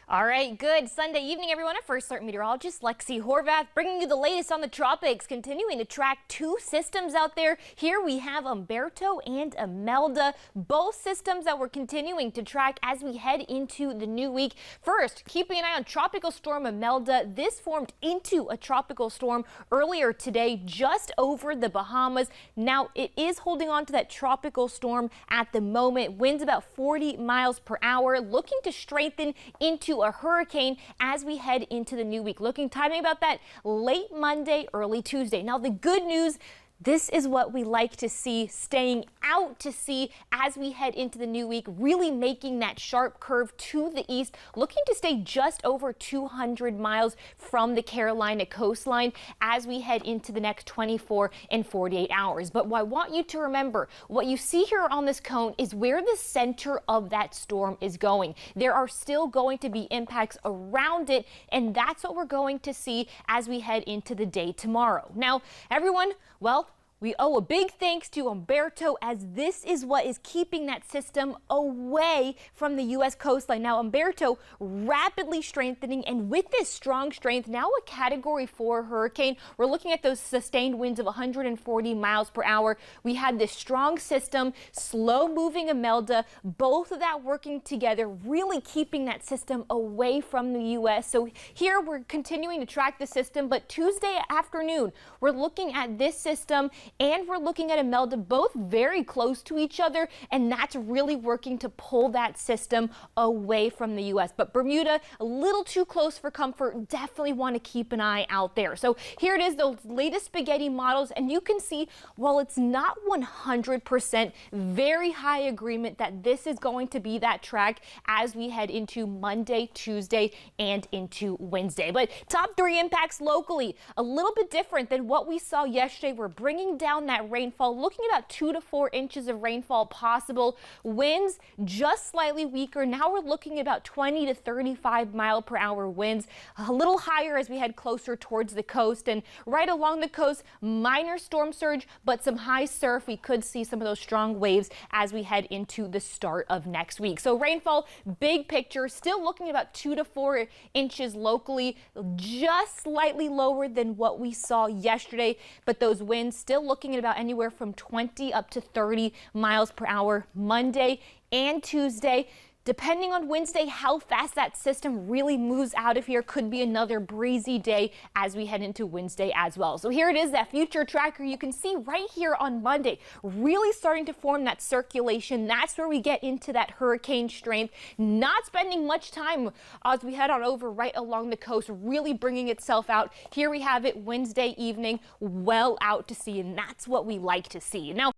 All right, good Sunday evening, everyone. I'm First Alert Meteorologist Lexi Horvath bringing you the latest on the tropics, continuing to track two systems out there. Here we have Umberto and Imelda, both systems that we're continuing to track as we head into the new week. First, keeping an eye on Tropical Storm Imelda. This formed into a tropical storm earlier today just over the Bahamas. Now, it is holding on to that tropical storm at the moment. Winds about 40 miles per hour, looking to strengthen into a hurricane as we head into the new week. Looking timing about that late Monday, early Tuesday. Now, the good news, this is what we like to see, staying out to sea as we head into the new week, really making that sharp curve to the east, looking to stay just over 200 miles from the Carolina coastline as we head into the next 24 and 48 hours. But what I want you to remember, what you see here on this cone is where the center of that storm is going. There are still going to be impacts around it, and that's what we're going to see as we head into the day tomorrow. Now, everyone, well, we owe a big thanks to Umberto, as this is what is keeping that system away from the U.S. coastline. Now, Umberto rapidly strengthening, and with this strong strength, now a Category 4 hurricane. We're looking at those sustained winds of 140 miles per hour. We had this strong system, slow moving Imelda, both of that working together, really keeping that system away from the U.S. So here we're continuing to track the system, but Tuesday afternoon, we're looking at this system and we're looking at Imelda, both very close to each other, and that's really working to pull that system away from the U.S. But Bermuda, a little too close for comfort. Definitely want to keep an eye out there. So here it is, those latest spaghetti models, and you can see, while it's not 100% very high agreement that this is going to be that track as we head into Monday, Tuesday, and into Wednesday. But top three impacts locally, a little bit different than what we saw yesterday. We're bringing down that rainfall, looking at about 2 to 4 inches of rainfall possible. Winds just slightly weaker. Now we're looking at about 20 to 35 mile per hour winds, a little higher as we head closer towards the coast. And right along the coast, minor storm surge, but some high surf. We could see some of those strong waves as we head into the start of next week. So rainfall, big picture, still looking at about 2 to 4 inches locally, just slightly lower than what we saw yesterday, but those winds still looking at about anywhere from 20 up to 30 miles per hour Monday and Tuesday. Depending on Wednesday, how fast that system really moves out of here, could be another breezy day as we head into Wednesday as well. So here it is, that future tracker. You can see right here on Monday, really starting to form that circulation. That's where we get into that hurricane strength. Not spending much time as we head on over right along the coast, really bringing itself out. Here we have it Wednesday evening, well out to sea, and that's what we like to see. Now,